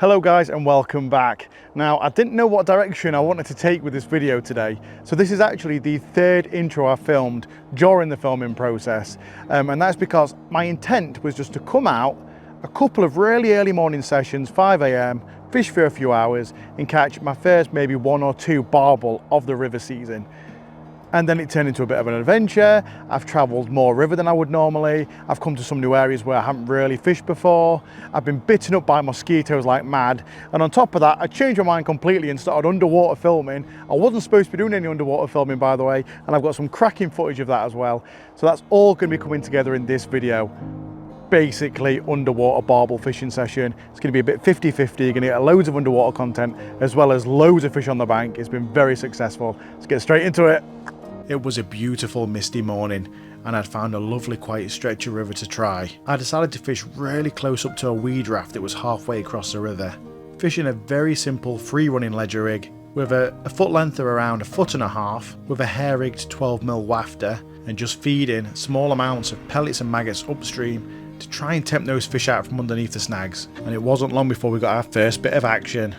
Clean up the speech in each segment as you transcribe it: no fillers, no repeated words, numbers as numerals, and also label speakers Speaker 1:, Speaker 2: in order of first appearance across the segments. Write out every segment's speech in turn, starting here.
Speaker 1: Hello guys and welcome back. Now I didn't know what direction I wanted to take with this video today, so this is actually the third intro I filmed during the filming process, and that's because my intent was just to come out a couple of really early morning sessions, 5 AM, fish for a few hours and catch my first maybe 1 or 2 barbel of the river season. And then it turned into a bit of an adventure. I've travelled more river than I would normally. I've come to some new areas where I haven't really fished before. I've been bitten up by mosquitoes like mad. And on top of that, I changed my mind completely and started underwater filming. I wasn't supposed to be doing any underwater filming, by the way, and I've got some cracking footage of that as well. So that's all going to be coming together in this video. Basically underwater barbel fishing session. It's going to be a bit 50-50. You're going to get loads of underwater content as well as loads of fish on the bank. It's been very successful. Let's get straight into it. It was a beautiful misty morning and I'd found a lovely quiet stretch of river to try. I decided to fish really close up to a weed raft that was halfway across the river. Fishing a very simple free running ledger rig with a foot length of around 1.5 feet with a hair rigged 12mm wafter, and just feeding small amounts of pellets and maggots upstream to try and tempt those fish out from underneath the snags. And it wasn't long before we got our first bit of action.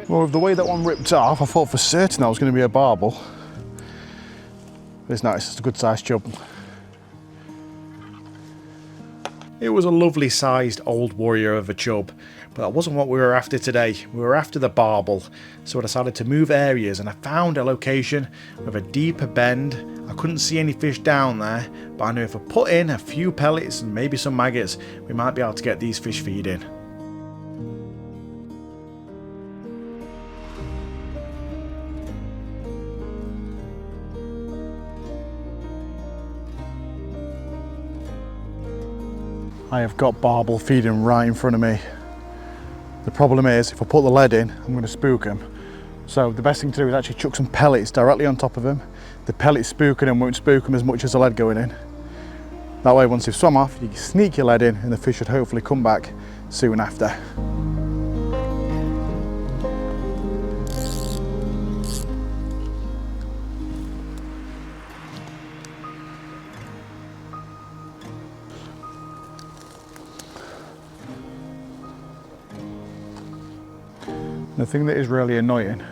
Speaker 1: Well, with the way that one ripped off, I thought for certain that was going to be a barbel. But it's not, it's just a good sized chub. It was a lovely sized old warrior of a chub, but that wasn't what we were after today. We were after the barbel, so I decided to move areas and I found a location with a deeper bend. I couldn't see any fish down there, but I knew if I put in a few pellets and maybe some maggots, we might be able to get these fish feeding. I have got barbel feeding right in front of me. The problem is, if I put the lead in, I'm going to spook them. So the best thing to do is actually chuck some pellets directly on top of them. The pellets spooking them won't spook them as much as the lead going in. That way, once they've swum off, you can sneak your lead in and the fish should hopefully come back soon after. The thing that is really annoying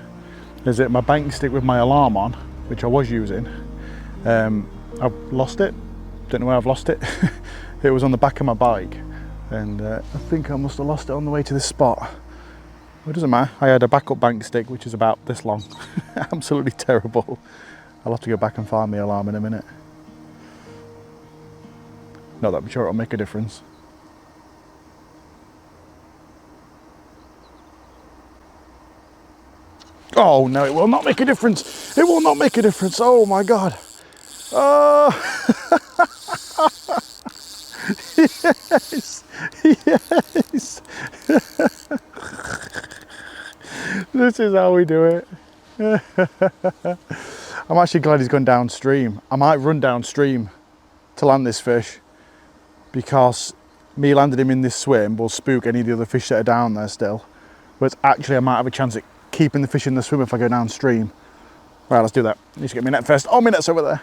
Speaker 1: is that my bank stick with my alarm on, which I was using, I've lost it. Don't know where I've lost it. It was on the back of my bike, and I think I must have lost it on the way to this spot. It doesn't matter. I had a backup bank stick which is about this long. Absolutely terrible. I'll have to go back and find my alarm in a minute. Not that I'm sure it'll make a difference. Oh no, it will not make a difference. It will not make a difference. Oh my God. Oh. Yes, yes. This is how we do it. I'm actually glad he's gone downstream. I might run downstream to land this fish, because me landing him in this swim will spook any of the other fish that are down there still. But actually I might have a chance at keeping the fish in the swim if I go downstream. Right, let's do that. I need to get my net first. Oh, my net's over there.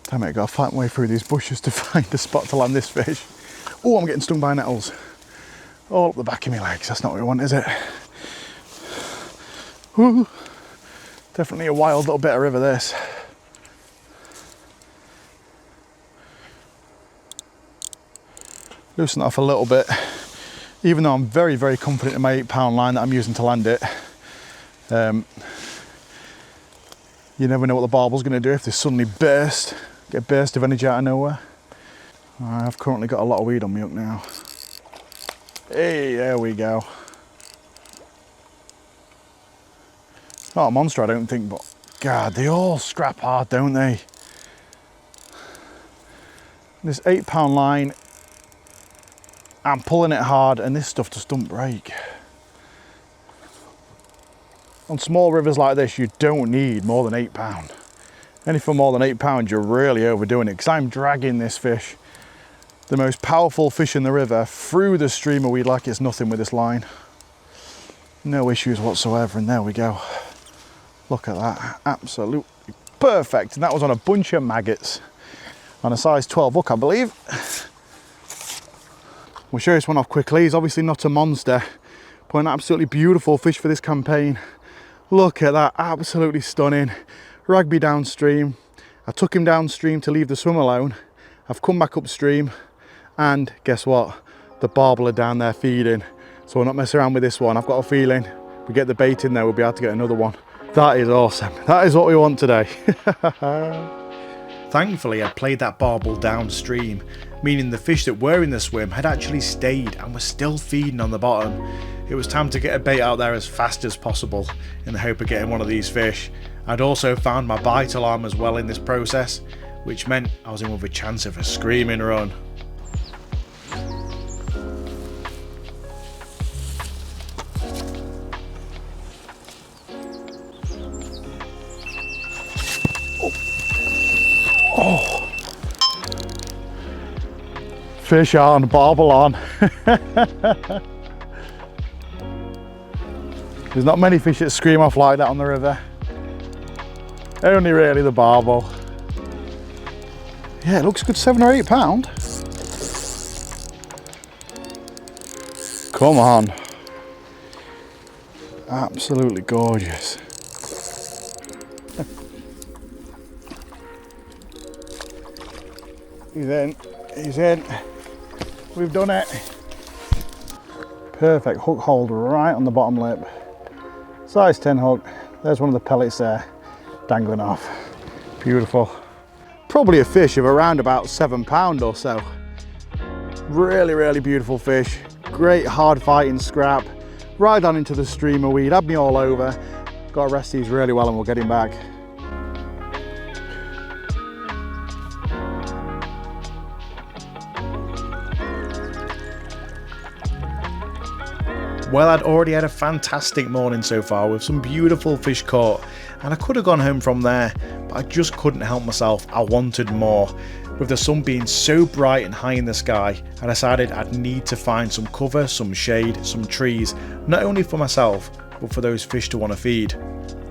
Speaker 1: Damn it, I've got to fight my way through these bushes to find a spot to land this fish. Oh, I'm getting stung by nettles. All up the back of my legs. That's not what we want, is it? Ooh. Definitely a wild little bit of river, this. Loosen it off a little bit. Even though I'm very, very confident in my 8-pound line that I'm using to land it, you never know what the barbel's going to do if they suddenly burst, get a burst of energy out of nowhere. I've currently got a lot of weed on me hook now. Hey, there we go. Not a monster, I don't think, but God, they all scrap hard, don't they? This 8-pound line, I'm pulling it hard and this stuff just don't break. On small rivers like this, you don't need more than 8 pound. Anything more than 8 pounds, you're really overdoing it, because I'm dragging this fish The most powerful fish in the river through the streamer weed like it's nothing with this line. No issues whatsoever, and there we go. Look at that, absolutely perfect. And that was on a bunch of maggots on a size 12 hook, I believe. We'll show this one off quickly. He's obviously not a monster, but an absolutely beautiful fish for this campaign. Look at that, absolutely stunning. Ragged downstream. I took him downstream to leave the swim alone. I've come back upstream, and guess what? The barbel are down there feeding. So we'll not mess around with this one. I've got a feeling we get the bait in there, we'll be able to get another one. That is awesome. That is what we want today. Thankfully, I played that barbel downstream, meaning the fish that were in the swim had actually stayed and were still feeding on the bottom. It was time to get a bait out there as fast as possible in the hope of getting one of these fish. I'd also found my bite alarm as well in this process, which meant I was in with a chance of a screaming run. Oh, fish on, barbel on. There's not many fish that scream off like that on the river. Only really the barbel. Yeah, it looks good, 7 or 8 pound. Come on. Absolutely gorgeous. He's in, he's in. We've done it. Perfect hook hold right on the bottom lip. Size 10 hook. There's one of the pellets there, dangling off. Beautiful. Probably a fish of around about 7 pound or so. Really, really beautiful fish. Great hard fighting scrap. Right on into the streamer weed, had me all over. Got to rest these really well and we'll get him back. Well, I'd already had a fantastic morning so far with some beautiful fish caught, and I could have gone home from there, but I just couldn't help myself. I wanted more. With the sun being so bright and high in the sky, I decided I'd need to find some cover, some shade, some trees, not only for myself, but for those fish to want to feed.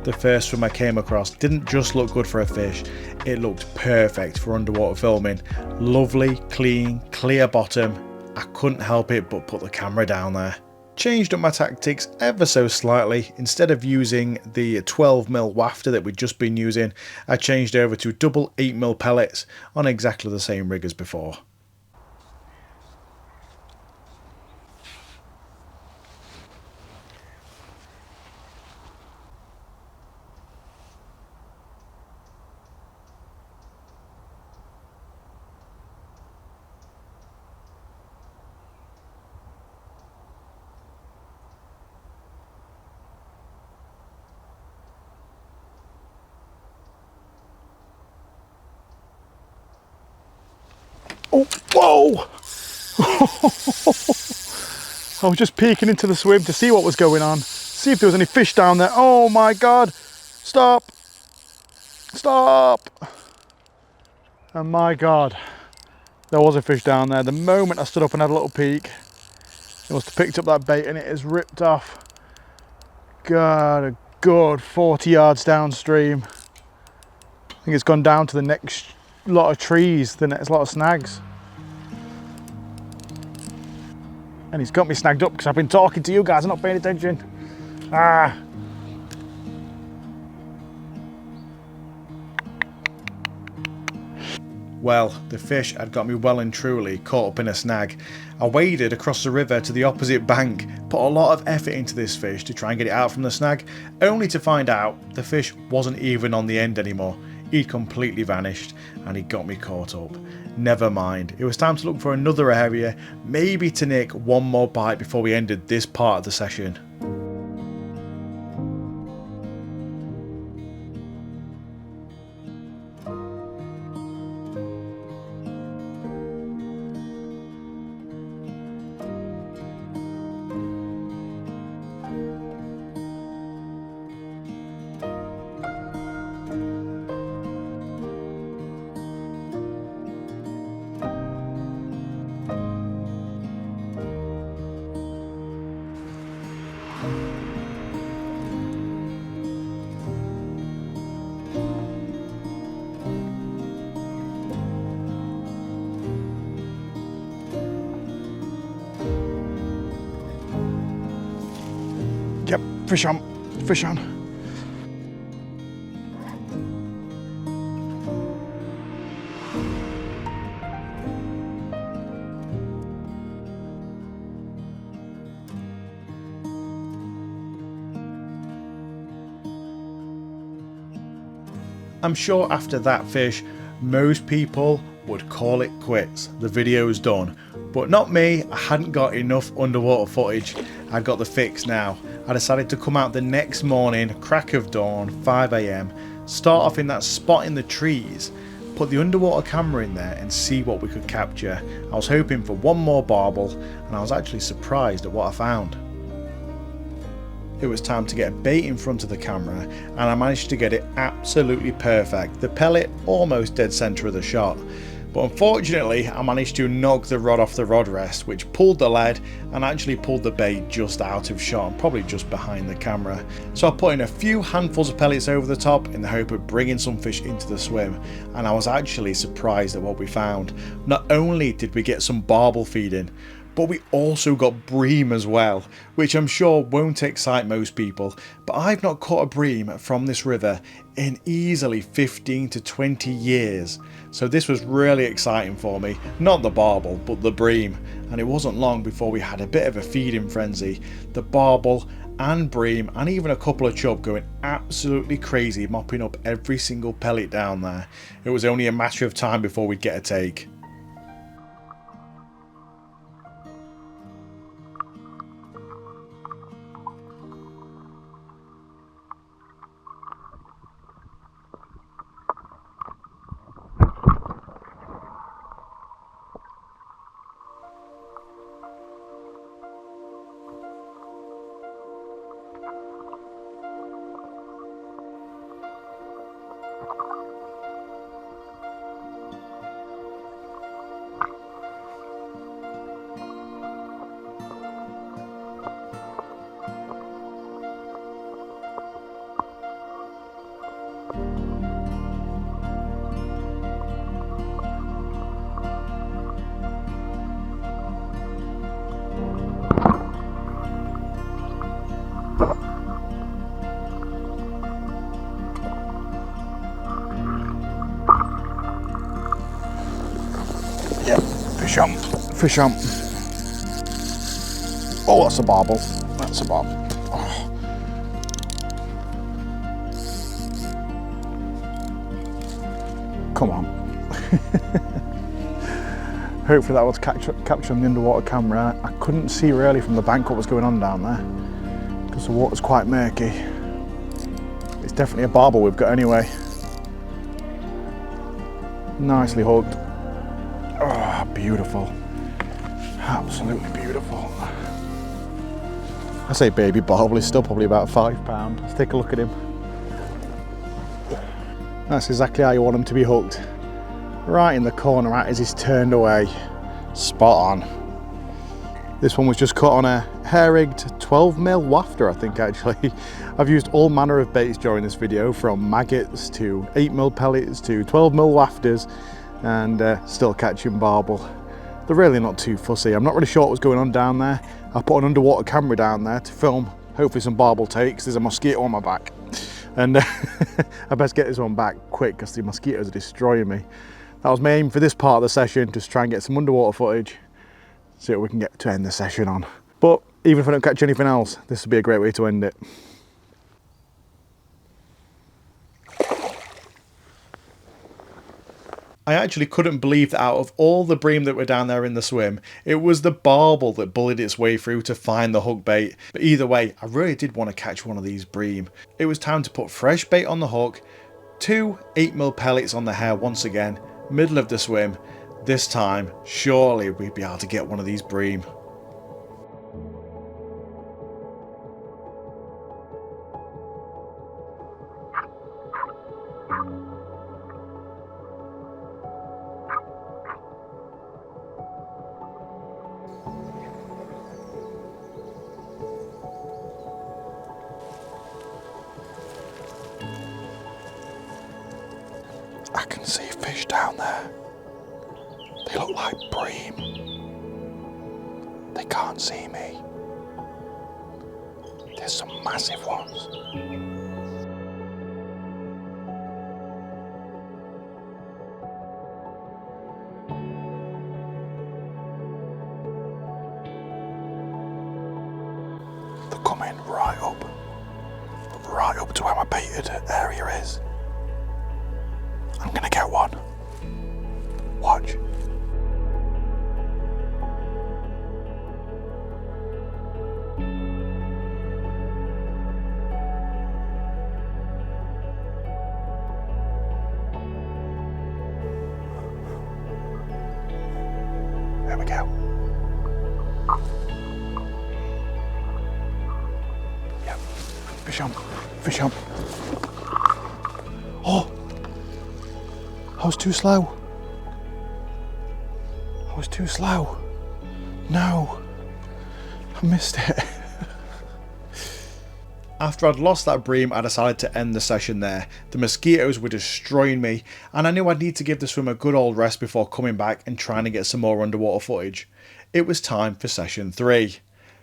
Speaker 1: The first swim I came across didn't just look good for a fish, it looked perfect for underwater filming. Lovely, clean, clear bottom. I couldn't help it but put the camera down there. Changed up my tactics ever so slightly. Instead of using the 12mm wafter that we'd just been using, I changed over to double 8mm pellets on exactly the same rig as before. Oh, whoa! I was just peeking into the swim to see what was going on, see if there was any fish down there. Oh my God! Stop! Stop! And my God, there was a fish down there. The moment I stood up and had a little peek, it must have picked up that bait and it has ripped off. God, a good 40 yards downstream. I think it's gone down to the next lot of trees, the next lot of snags. And he's got me snagged up because I've been talking to you guys and not paying attention. Ah. Well, the fish had got me well and truly caught up in a snag. I waded across the river to the opposite bank, put a lot of effort into this fish to try and get it out from the snag, only to find out the fish wasn't even on the end anymore. He'd completely vanished and he got me caught up. Never mind, it was time to look for another area, maybe to nick one more bite before we ended this part of the session. Yep, fish on, fish on. I'm sure after that fish, most people would call it quits. The video's done. But not me. I hadn't got enough underwater footage. I got the fix now. I decided to come out the next morning, crack of dawn, 5 AM, start off in that spot in the trees, put the underwater camera in there and see what we could capture. I was hoping for one more barbel, and I was actually surprised at what I found. It was time to get bait in front of the camera, and I managed to get it absolutely perfect. The pellet almost dead center of the shot, but unfortunately I managed to knock the rod off the rod rest, which pulled the lead and actually pulled the bait just out of shot and probably just behind the camera. So I put in a few handfuls of pellets over the top in the hope of bringing some fish into the swim, and I was actually surprised at what we found. Not only did we get some barbel feeding, but we also got bream as well, which I'm sure won't excite most people, but I've not caught a bream from this river in easily 15 to 20 years. So this was really exciting for me, not the barbel, but the bream. And it wasn't long before we had a bit of a feeding frenzy. The barbel and bream and even a couple of chub going absolutely crazy, mopping up every single pellet down there. It was only a matter of time before we'd get a take. Yep, fish on, fish on. Oh, that's a barbel. That's a barbel. Oh. Come on. Hopefully that was captured on the underwater camera. I couldn't see really from the bank what was going on down there because the water's quite murky. It's definitely a barbel we've got anyway. Nicely hooked. Oh, beautiful. Absolutely beautiful. I say baby barbel, he's still probably about £5. Let's take a look at him. That's exactly how you want him to be hooked. Right in the corner right as he's turned away. Spot on. This one was just caught on a hair-rigged 12mm wafter, I think actually. I've used all manner of baits during this video, from maggots to 8mm pellets to 12mm wafters, and still catching barbel. They're really not too fussy. I'm not really sure what was going on down there. I put an underwater camera down there to film hopefully some barbel takes. There's a mosquito on my back, and I best get this one back quick because the mosquitoes are destroying me. That was my aim for this part of the session, just try and get some underwater footage, see what we can get to end the session on. But even if I don't catch anything else, this would be a great way to end it. I actually couldn't believe that out of all the bream that were down there in the swim, it was the barbel that bullied its way through to find the hook bait. But either way, I really did want to catch one of these bream. It was time to put fresh bait on the hook, 2 8mm pellets on the hair once again, middle of the swim. This time, surely we'd be able to get one of these bream. I can see fish down there. They look like bream. They can't see me. There's some massive ones. They're coming right up to where my baited area is. I'm gonna get one. Watch. There we go. Yep. Fish on. Fish on. Oh! I was too slow. I was too slow. No. I missed it. After I'd lost that bream, I decided to end the session there. The mosquitoes were destroying me, and I knew I'd need to give the swim a good old rest before coming back and trying to get some more underwater footage. It was time for session 3.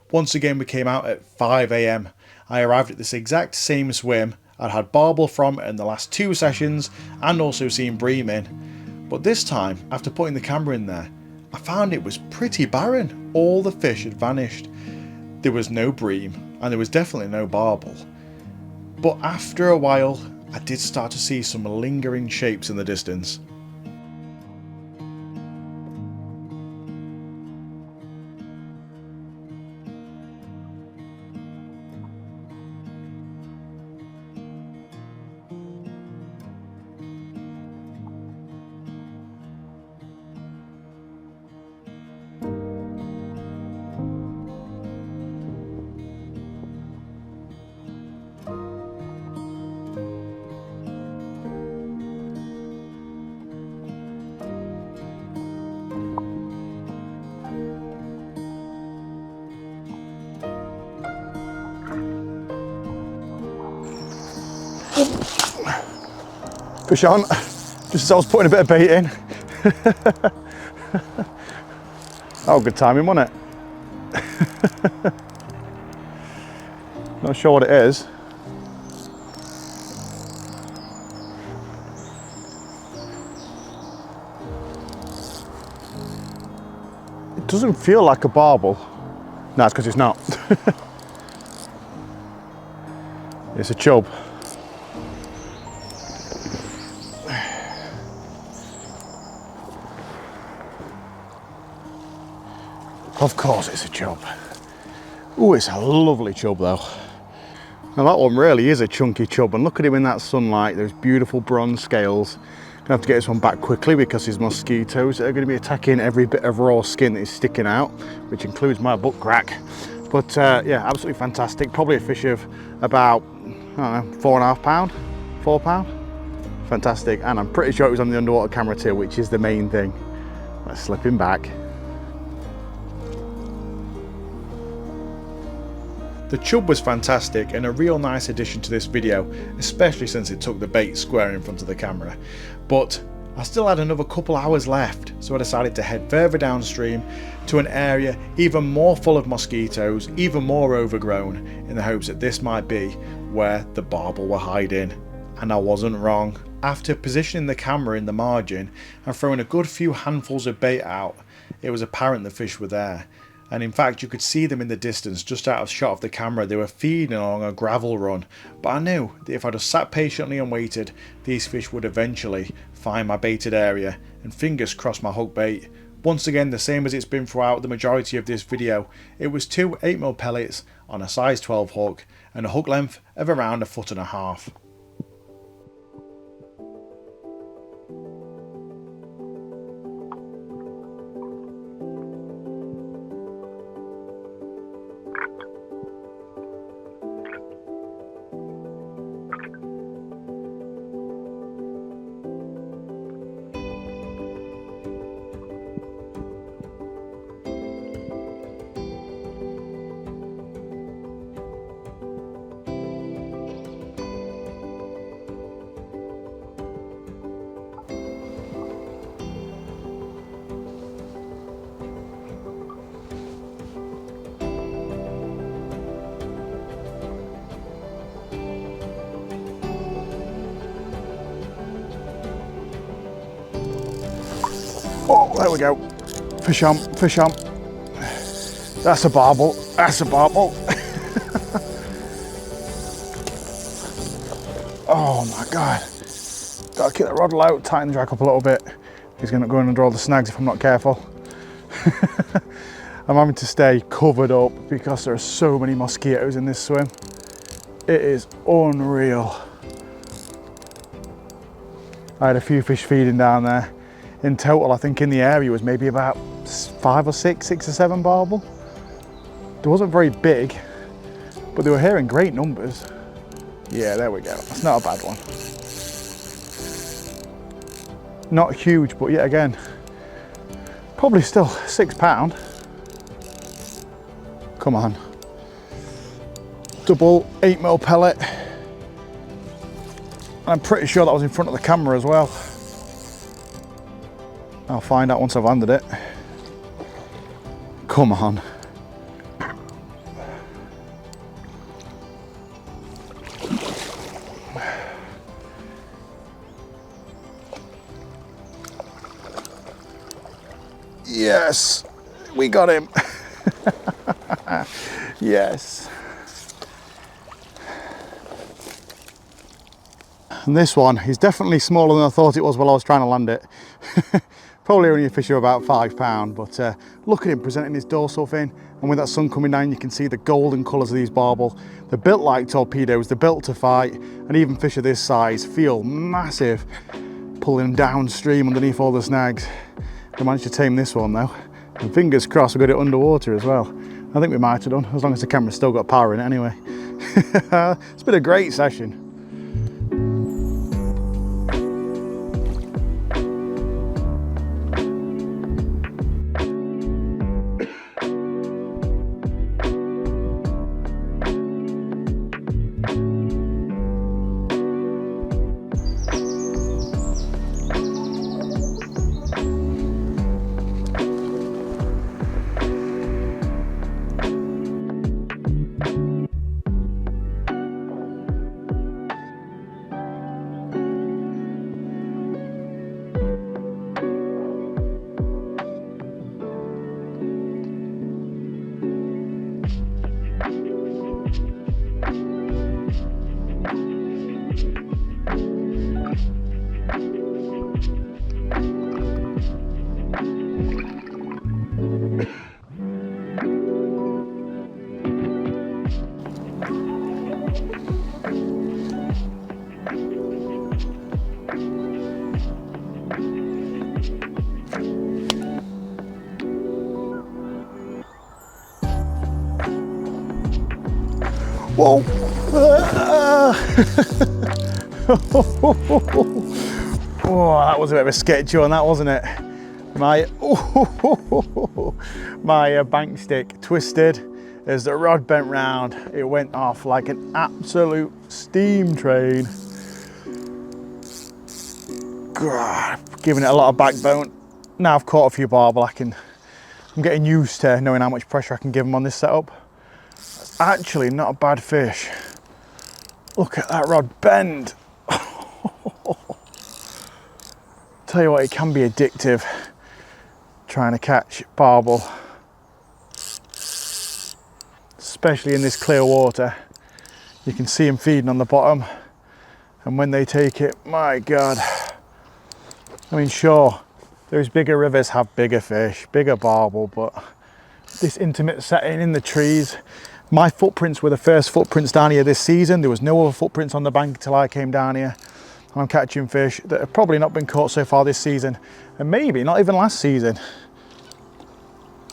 Speaker 1: Once again we came out at 5 AM. I arrived at this exact same swim I'd had barbel from in the last 2 sessions and also seen bream in. But this time, after putting the camera in there, I found it was pretty barren. All the fish had vanished. There was no bream and there was definitely no barbel. But after a while, I did start to see some lingering shapes in the distance. Fish on, just as I was putting a bit of bait in. Oh, good timing, wasn't it? Not sure what it is. It doesn't feel like a barbel. No, it's because it's not. It's a chub. Of course it's a chub. Oh, it's a lovely chub though. Now that one really is a chunky chub, and look at him in that sunlight, those beautiful bronze scales. Gonna have to get this one back quickly because his mosquitoes are gonna be attacking every bit of raw skin that is sticking out, which includes my butt crack. But yeah, absolutely fantastic. Probably a fish of about, I don't know, 4.5 pound, 4 pound. Fantastic, and I'm pretty sure it was on the underwater camera too, which is the main thing. Let's slip him back. The chub was fantastic and a real nice addition to this video, especially since it took the bait square in front of the camera. But I still had another couple hours left, so I decided to head further downstream to an area even more full of mosquitoes, even more overgrown, in the hopes that this might be where the barbel were hiding. And I wasn't wrong. After positioning the camera in the margin and throwing a good few handfuls of bait out, it was apparent the fish were there. And in fact you could see them in the distance just out of shot of the camera. They were feeding along a gravel run, but I knew that if I just sat patiently and waited, these fish would eventually find my baited area, and fingers crossed my hook bait. Once again, the same as it's been throughout the majority of this video, it was 2 8mm pellets on a size 12 hook and a hook length of around 1.5 feet. There we go. Fish on, fish on. That's a barbel, that's a barbel. Oh my God. Gotta keep the rod low, tighten the drag up a little bit. He's gonna go in under all the snags if I'm not careful. I'm having to stay covered up because there are so many mosquitoes in this swim. It is unreal. I had a few fish feeding down there. In total, I think in the area was maybe about 5 or 6 or 7 barbel. It wasn't very big, but they were here in great numbers. Yeah, there we go. That's not a bad one. Not huge, but yet again, probably still £6. Come on. Double 8mm pellet. I'm pretty sure that was in front of the camera as well. I'll find out once I've landed it. Come on. Yes, we got him. Yes. And this one is definitely smaller than I thought it was while I was trying to land it. Probably only a fish of about £5, but look at him presenting his dorsal fin, and with that sun coming down you can see the golden colours of these barbel. They're built like torpedoes, they're built to fight, and even fish of this size feel massive pulling downstream underneath all the snags. I managed to tame this one though, and fingers crossed we got it underwater as well. I think we might have done, as long as the camera's still got power in it anyway. It's been a great session. Whoa. Oh, that was a bit of a sketchy one, that wasn't it? My bank stick twisted as the rod bent round. It went off like an absolute steam train. God, giving it a lot of backbone. Now I've caught a few barbel, I'm getting used to knowing how much pressure I can give them on this setup. Actually not a bad fish. Look at that rod bend. Tell you what, it can be addictive trying to catch barbel, especially in this clear water. You can see them feeding on the bottom, and when they take it, my God. I mean, sure, those bigger rivers have bigger fish, bigger barbel, but this intimate setting in the trees, my footprints were the first footprints down here this season. There was no other footprints on the bank until I came down here. I'm catching fish that have probably not been caught so far this season, and maybe not even last season.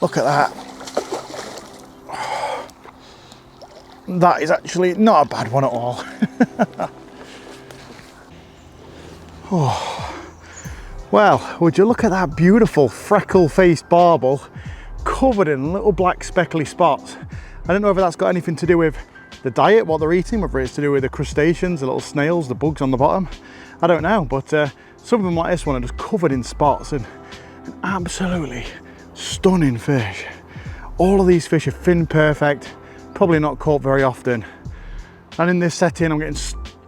Speaker 1: Look at that. That is actually not a bad one at all. Oh. Well, would you look at that beautiful freckle-faced barbel covered in little black speckly spots. I don't know if that's got anything to do with the diet, what they're eating, whether it's to do with the crustaceans, the little snails, the bugs on the bottom. I don't know, but some of them like this one are just covered in spots, and an absolutely stunning fish. All of these fish are fin perfect, probably not caught very often. And in this setting, I'm getting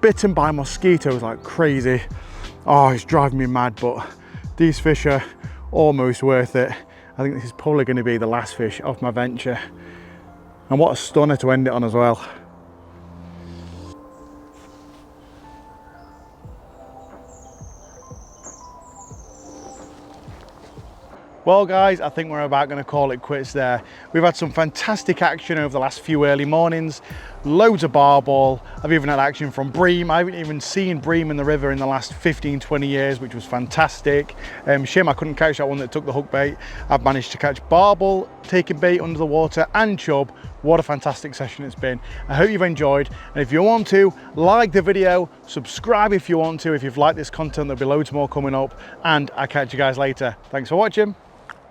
Speaker 1: bitten by mosquitoes like crazy. Oh, it's driving me mad, but these fish are almost worth it. I think this is probably going to be the last fish of my venture. And what a stunner to end it on as well. Well guys, I think we're about going to call it quits there. We've had some fantastic action over the last few early mornings, loads of barbel. I've even had action from bream. I haven't even seen bream in the river in the last 15-20 years, which was fantastic. Shame I couldn't catch that one that took the hook bait. I've managed to catch barbel, taking bait under the water, and chub. What a fantastic session it's been. I hope you've enjoyed, and if you want to, like the video, subscribe if you want to. If you've liked this content, there'll be loads more coming up, and I'll catch you guys later. Thanks for watching.